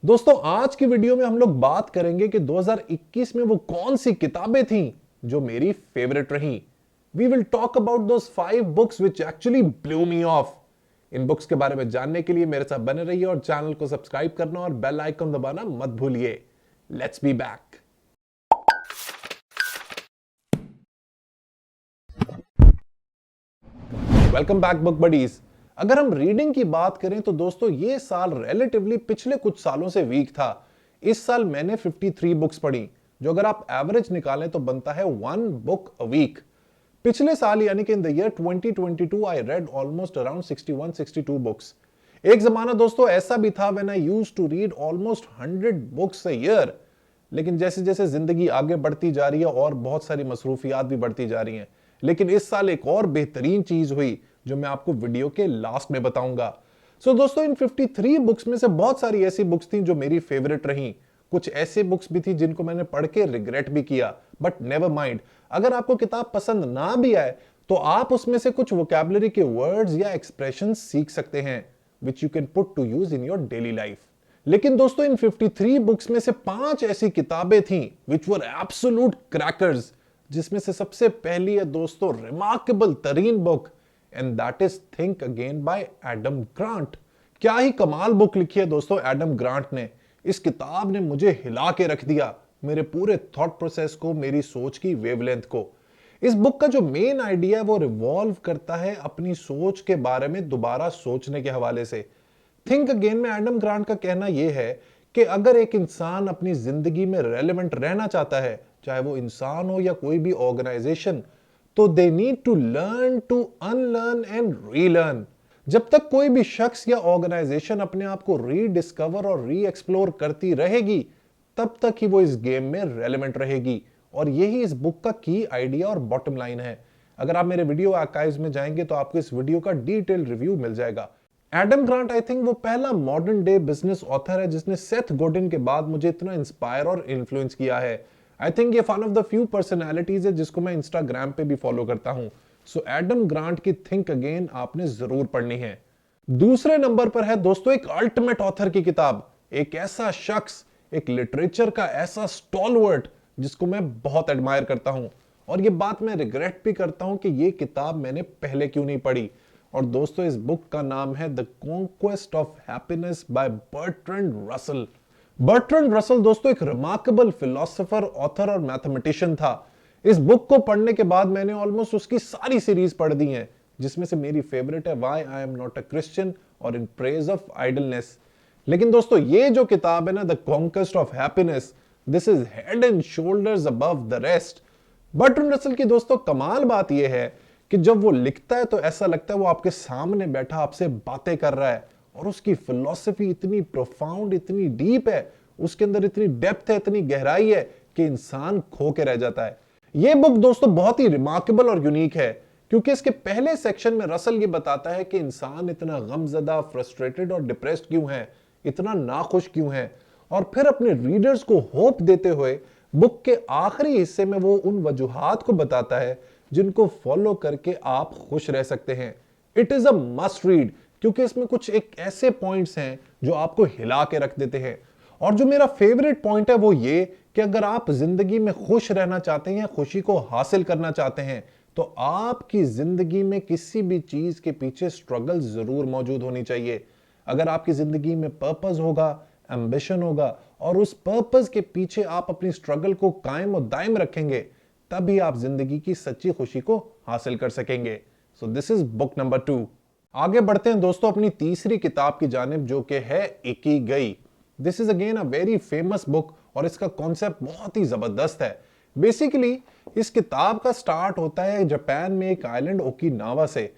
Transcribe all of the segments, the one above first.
दोस्तों आज की वीडियो में हम लोग बात करेंगे कि 2021 में वो कौन सी किताबें थीं जो मेरी फेवरेट रहीं। We will talk about those 5 books which actually blew me off. इन बुक्स के बारे में जानने के लिए मेरे साथ बने रहिए और चैनल को सब्सक्राइब करना और बेल आइकन दबाना मत भूलिए। Let's be back. Welcome back book buddies. अगर हम रीडिंग की बात करें तो दोस्तों ये साल रिलेटिवली पिछले कुछ सालों से वीक था। इस साल मैंने 53 बुक्स पढ़ी, जो अगर आप एवरेज निकालें तो बनता है 1 बुक अ वीक। पिछले साल यानी कि in the year 2022 I read almost around 61-62 books. एक जमाना दोस्तों ऐसा भी था when I used to read almost 100 books a year. लेकिन जैसे जैसे जिंदगी आगे बढ़ती जा रही है और बहुत सारी मसरूफियात भी बढ़ती जा रही हैं, लेकिन इस साल एक और बेहतरीन चीज हुई जो मैं आपको वीडियो के लास्ट में बताऊंगा। सो दोस्तों इन 53 बुक्स में से बहुत सारी ऐसी बुक्स थी जो मेरी फेवरेट रही। कुछ ऐसे बुक्स भी थी जिनको मैंने पढ़ के रिग्रेट भी किया, बट नेवर माइंड। अगर आपको किताब पसंद ना भी आए तो आप उसमें से कुछ वोकैबुलरी के वर्ड्स या एक्सप्रेशन सीख सकते हैं which you can put to use in your daily life. लेकिन दोस्तों इन 53 बुक्स में से 5 ऐसी किताबें थीं विच वर एब्सोल्यूट क्रैकर्स, जिसमें से सबसे पहली है दोस्तों रिमार्केबल तरीन book, and that is think again bye Adam grant. क्या ही कमाल बुक लिखी है दोस्तों एडम ग्रांट ने। इस किताब ने मुझे हिला के रख दिया, मेरे पूरे थॉट प्रोसेस को, मेरी सोच की वेवलेंथ को। इस बुक का जो मेन आइडिया है वो रिवॉल्व करता है अपनी सोच के बारे में दोबारा सोचने के हवाले से। थिंक अगेन में एडम ग्रांट का कहना यह है कि अगर एक इंसान अपनी जिंदगी में रेलेवेंट रहना चाहता है, चाहे वो इंसान हो या कोई भी ऑर्गेनाइजेशन, तो they need to learn to unlearn and relearn. जब तक कोई भी शख्स या ऑर्गेनाइजेशन अपने आप को रीडिस्कवर और री एक्सप्लोर करती रहेगी, तब तक ही वो इस गेम में रेलेवेंट रहेगी। और यही इस बुक का की आइडिया और बॉटम लाइन है। अगर आप मेरे वीडियो आर्काइव्स में जाएंगे तो आपको इस वीडियो का डिटेल रिव्यू मिल जाएगा। एडम ग्रांट आई थिंक वो पहला मॉडर्न डे बिजनेस ऑथर है जिसने सेथ गोडिन के बाद मुझे इतना इंस्पायर और इन्फ्लुएंस किया है। आई थिंक ये one of the few personalities है जिसको मैं इंस्टाग्राम पे भी फॉलो करता हूं। सो एडम ग्रांट की थिंक अगेन आपने जरूर पढ़नी है। दूसरे नंबर पर है दोस्तों एक अल्टीमेट ऑथर की किताब, एक ऐसा शख्स, एक लिटरेचर का ऐसा स्टॉलवर्ट जिसको मैं बहुत एडमायर करता हूं। और ये बात मैं रिग्रेट भी करता हूं कि ये किताब मैंने पहले क्यों नहीं पढ़ी। और दोस्तों इस बुक का नाम है the conquest of happiness bye Bertrand Russell. Bertrand Russell दोस्तों एक रिमार्केबल फिलोसोफर, ऑथर और मैथमेटिशियन था। इस बुक को पढ़ने के बाद मैंने ऑलमोस्ट उसकी सारी सीरीज पढ़ दी हैं, जिसमें से मेरी फेवरेट है why I am not a Christian और इन प्रेज ऑफ आइडलनेस। लेकिन दोस्तों ये जो किताब है ना, the conquest of happiness, this is head and shoulders above the rest. Bertrand Russell की दोस्तों कमाल बात यह है कि जब वो लिखता है तो ऐसा लगता है वो आपके सामने बैठा आपसे बातें कर रहा है। और उसकी फिलॉसफी इतनी प्रोफाउंड, इतनी डीप है, उसके अंदर इतनी डेप्थ है, इतनी गहराई है कि इंसान खो के रह जाता है। ये बुक दोस्तों बहुत ही रिमार्केबल और यूनिक है, क्योंकि इसके पहले सेक्शन में रसल ये बताता है कि इंसान इतना गमजदा, फ्रस्ट्रेटेड और डिप्रेस्ड क्यों है, इतना नाखुश क्यों है। और फिर अपने रीडर्स को होप देते हुए बुक के आखिरी हिस्से में वो उन वजूहात को बताता है जिनको फॉलो करके आप खुश रह सकते हैं। It is a must read, क्योंकि इसमें कुछ एक ऐसे पॉइंट्स हैं जो आपको हिला के रख देते हैं। और जो मेरा फेवरेट पॉइंट है वो ये कि अगर आप जिंदगी में खुश रहना चाहते हैं, खुशी को हासिल करना चाहते हैं, तो आपकी जिंदगी में किसी भी चीज के पीछे स्ट्रगल जरूर मौजूद होनी चाहिए। अगर आपकी जिंदगी में पर्पस होगा, एम्बिशन होगा, और उस पर्पस के पीछे आप अपनी स्ट्रगल को कायम और दायम रखेंगे, तभी आप जिंदगी की सच्ची खुशी को हासिल कर सकेंगे। सो दिस इज बुक नंबर 2। आगे बढ़ते हैं दोस्तों अपनी तीसरी किताब की जानिब, जो कि है Ikigai. This is again a very famous book और इसका कॉन्सेप्ट बहुत ही जबरदस्त है। बेसिकली इस किताब का स्टार्ट होता है जापान में एक आइलैंड ओकिनावा से।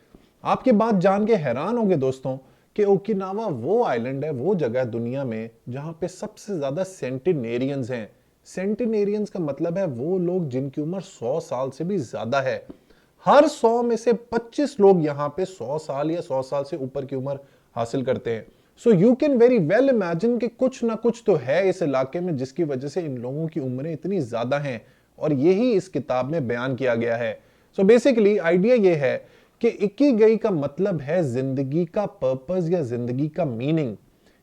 आपकी बात जान के हैरान होंगे दोस्तों कि ओकिनावा वो आइलैंड है, वो जगह दुनिया में जहां पे सबसे ज्यादा सेंटिनेरियंस हैं। सेंटिनेरियंस का मतलब है वो लोग जिनकी उम्र 100 साल से भी ज्यादा है। हर 100 में से 25 लोग यहाँ पे 100 साल या 100 साल से ऊपर की उम्र हासिल करते हैं। So you can very well imagine कि कुछ ना कुछ तो है इस इलाके में जिसकी वजह से इन लोगों की उम्रें इतनी ज्यादा हैं, और यही इस किताब में बयान किया गया है। सो बेसिकली आइडिया ये है कि इकिगाई का मतलब है जिंदगी का पर्पस या जिंदगी का मीनिंग।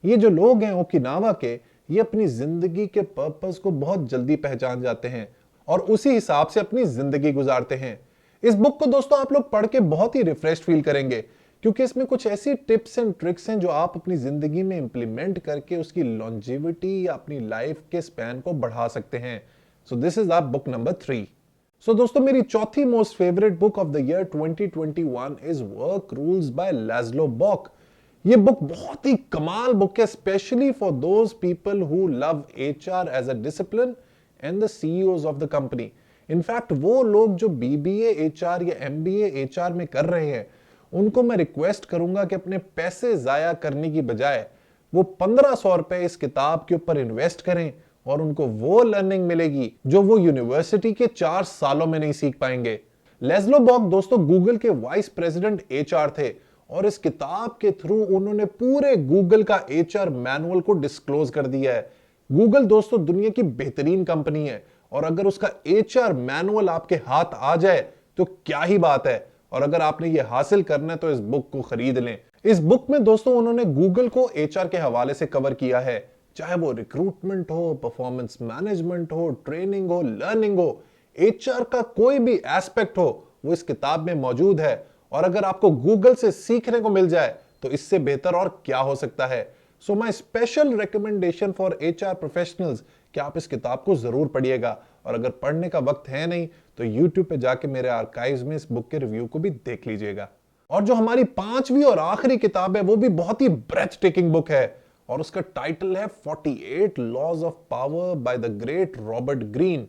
ये जो लोग हैं ओकिनावा के, ये अपनी जिंदगी के पर्पस को बहुत जल्दी पहचान जाते हैं और उसी हिसाब से अपनी जिंदगी गुजारते हैं। इस बुक को दोस्तों आप लोग पढ़ के बहुत ही रिफ्रेश फील करेंगे, क्योंकि इसमें कुछ ऐसी टिप्स एंड ट्रिक्स हैं जो आप अपनी जिंदगी में इंप्लीमेंट करके उसकी लॉन्जेविटी या अपनी लाइफ के स्पैन को बढ़ा सकते हैं। So this is our book number 3। So दोस्तों, मेरी चौथी most favourite book of the year 2021 is work rules by Laszlo Bock. ये बुक बहुत ही कमाल बुक है, specially for those people who love HR as a discipline and the CEOs of the company. In fact वो लोग जो BBA HR या MBA HR में कर रहे हैं, उनको मैं रिक्वेस्ट करूंगा कि अपने पैसे जाया करने की बजाय वो 1500 रुपए इस किताब के ऊपर इन्वेस्ट करें और उनको वो लर्निंग मिलेगी जो वो यूनिवर्सिटी के 4 सालों में नहीं सीख पाएंगे। लेज़लो बॉक दोस्तों गूगल के वाइस प्रेसिडेंट एचआर थे और इस किताब के थ्रू उन्होंने पूरे गूगल का एचआर मैनुअल को डिस्क्लोज कर दिया है। गूगल दोस्तों दुनिया की बेहतरीन कंपनी है और अगर उसका एचआर मैनुअल आपके हाथ आ जाए तो क्या ही बात है। और अगर आपने ये हासिल करना है तो इस बुक को खरीद लें। इस बुक में दोस्तों उन्होंने गूगल को एचआर के हवाले से कवर किया है, चाहे वो रिक्रूटमेंट हो, परफॉर्मेंस मैनेजमेंट हो, ट्रेनिंग हो, लर्निंग हो, एचआर का कोई भी एस्पेक्ट हो वो इस किताब में मौजूद है। और अगर आपको गूगल से सीखने को मिल जाए तो इससे बेहतर और क्या हो सकता है। So my special recommendation for HR professionals कि आप इस किताब को जरूर पढ़िएगा, और अगर पढ़ने का वक्त है नहीं तो YouTube पे जाके मेरे आर्काइव्स में इस बुक के रिव्यू को भी देख लीजिएगा। और जो हमारी 5वीं और आखिरी किताब है वो भी बहुत ही ब्रेथ टेकिंग बुक है और उसका टाइटल है 48 laws of power by the great Robert Greene.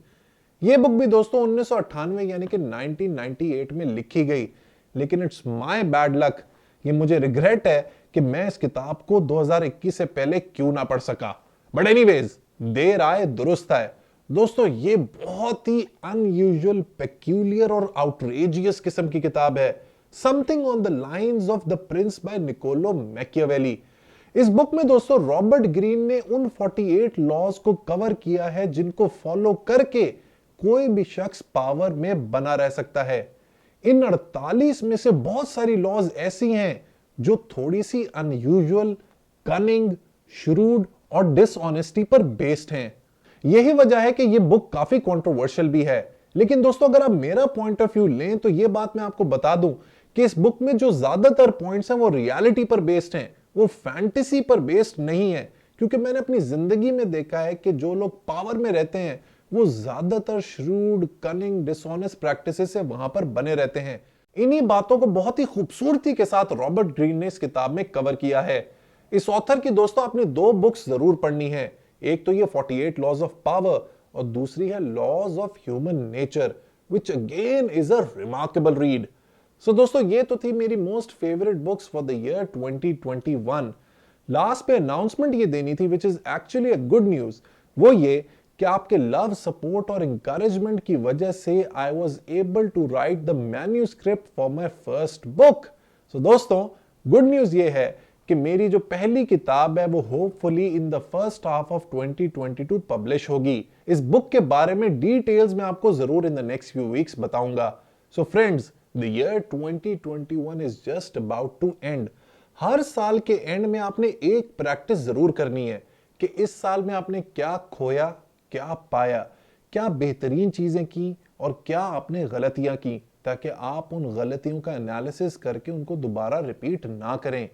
ये बुक भी दोस्तों 1998 यानी कि 1998 में लिखी गई, लेकिन इट्स माय बैड लक, ये मुझे रिग्रेट है कि मैं इस किताब को 2021 से पहले क्यों ना पढ़ सका। बट एनीवेज, देर आए दुरुस्त आए। दोस्तों ये बहुत ही अनयूजुअल, पेक्यूलियर और आउटरेजियस किस्म की किताब है, something on the lines of the Prince by Niccolo Machiavelli. इस बुक में दोस्तों रॉबर्ट ग्रीन ने उन 48 लॉज को कवर किया है जिनको फॉलो करके कोई भी शख्स पावर में बना रह सकता है। इन 48 में से बहुत सारी लॉज ऐसी हैं जो थोड़ी सी अनयूजुअल, कनिंग, श्रूड और डिसऑनेस्टी पर बेस्ड हैं। यही वजह है कि यह बुक काफी कंट्रोवर्शियल भी है। लेकिन दोस्तों अगर आप मेरा पॉइंट ऑफ व्यू लें तो यह बात मैं आपको बता दूं कि इस बुक में जो ज्यादातर पॉइंट्स हैं वो रियलिटी पर बेस्ड हैं, वो फैंटेसी पर बेस्ड नहीं है। क्योंकि मैंने अपनी जिंदगी में देखा है कि जो लोग पावर में रहते हैं वो ज्यादातर श्रूड, कनिंग, डिसऑनेस्ट प्रैक्टिसेस से वहां पर बने रहते हैं। इन्हीं बातों को बहुत ही खूबसूरती के साथ रॉबर्ट ग्रीन ने इस किताब में कवर किया है। इस ऑथर की दोस्तों आपने 2 बुक्स जरूर पढ़नी है, एक तो ये 48 लॉज ऑफ पावर और दूसरी है laws of human nature, which again is a remarkable read. So दोस्तों ये तो थी मेरी most favourite books for the year 2021। Last पे अनाउंसमेंट ये देनी थी which is actually a good news, वो ये कि आपके लव, सपोर्ट और इंकरेजमेंट की वजह से I was able to write the manuscript for my first book. So दोस्तों गुड न्यूज ये है कि मेरी जो पहली किताब है वो hopefully in the first half of 2022 publish होगी। इस बुक के बारे में डिटेल्स मैं आपको जरूर in the next few weeks बताऊंगा। So friends, the year 2021 is just about to end. हर साल के एंड में आपने एक प्रैक्टिस जरूर करनी है कि इस साल में आपने क्या खोया, क्या पाया, क्या बेहतरीन चीजें की और क्या आपने गलतियां की, ताकि आप उन गलतियों का एनालिसिस करके उनको दोबारा रिपीट ना करें।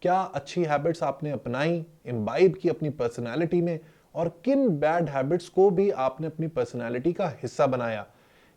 क्या अच्छी हैबिट्स आपने अपनाई, इम्बाइब की अपनी पर्सनालिटी में, और किन बैड हैबिट्स को भी आपने अपनी पर्सनालिटी का हिस्सा बनाया।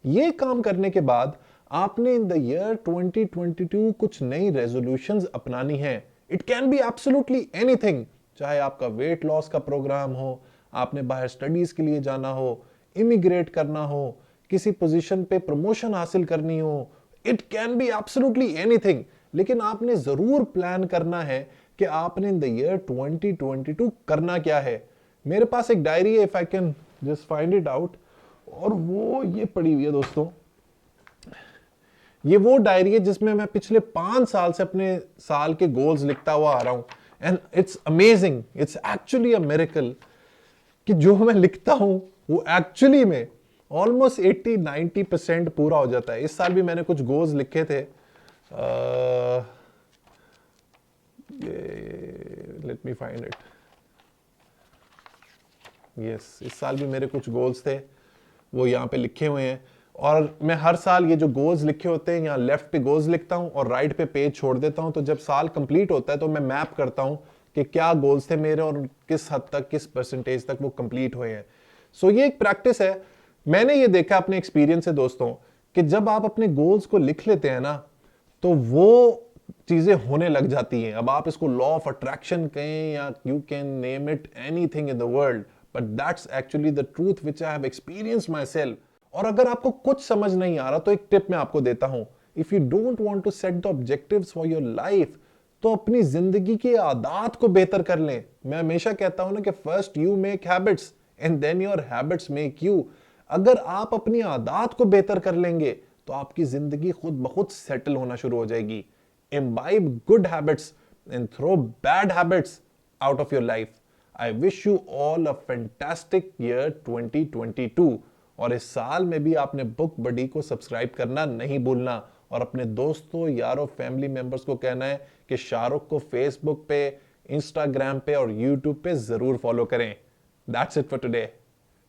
ये काम करने के बाद आपने इन द ईयर 2022 कुछ नई रेजोल्यूशंस अपनानी है। It can be absolutely anything, चाहे आपका वेट लॉस का प्रोग्राम हो, आपने बाहर स्टडीज के लिए जाना हो, इमिग्रेट करना हो, किसी पोजीशन पे प्रमोशन हासिल करनी हो, it can be absolutely anything. लेकिन आपने जरूर प्लान करना है कि आपने इन द ईयर 2022 करना क्या है। मेरे पास एक डायरी है, if I can just find it out, और वो ये पड़ी हुई है दोस्तों। ये वो डायरी है जिसमें मैं पिछले 5 साल से अपने साल के गोल्स लिखता हुआ आ रहा हूं। And it's amazing, it's actually a miracle कि जो मैं लिखता हूं वो एक्चुअली में ऑलमोस्ट 80-90% पूरा हो जाता है। इस साल भी मैंने कुछ गोल्स लिखे थे, let me find it. Yes, इस साल भी मेरे कुछ गोल्स थे, वो यहाँ पे लिखे हुए हैं। और मैं हर साल ये जो गोल्स लिखे होते हैं, यहाँ लेफ्ट पे गोल्स लिखता हूँ और राइट पे पेज छोड़ देता हूँ। तो जब साल कंप्लीट होता है तो मैं मैप करता हूँ कि क्या गोल्स थे मेरे और किस हद तक, किस परसेंटेज तक वो कंप्लीट हुए हैं। सो ये एक प्रैक्टिस है। मैंने ये देखा अपने एक्सपीरियंस से दोस्तों, कि जब आप अपने गोल्स को लिख लेते हैं ना, तो वो चीजें होने लग जाती हैं। अब आप इसको लॉ ऑफ अट्रैक्शन कहें या you can name it anything in the world, but that's actually the truth which I have experienced my self. और अगर आपको कुछ समझ नहीं आ रहा तो एक टिप मैं आपको देता हूं। If you don't want to set the objectives for your life, तो अपनी जिंदगी की आदत को बेहतर कर लें। मैं हमेशा कहता हूं ना कि first you make habits and then your habits make you. अगर आप अपनी आदत को बेहतर कर लेंगे तो आपकी जिंदगी खुद ब खुद सेटल होना शुरू हो जाएगी। Imbibe good habits and throw bad habits out of your life. I wish you all a fantastic year 2022। और इस साल में भी आपने बुक बडी को सब्सक्राइब करना नहीं भूलना और अपने दोस्तों, यारों, फैमिली मेंबर्स को कहना है कि शाहरुख को फेसबुक पे, इंस्टाग्राम पे और यूट्यूब पे जरूर फॉलो करें। That's it for today.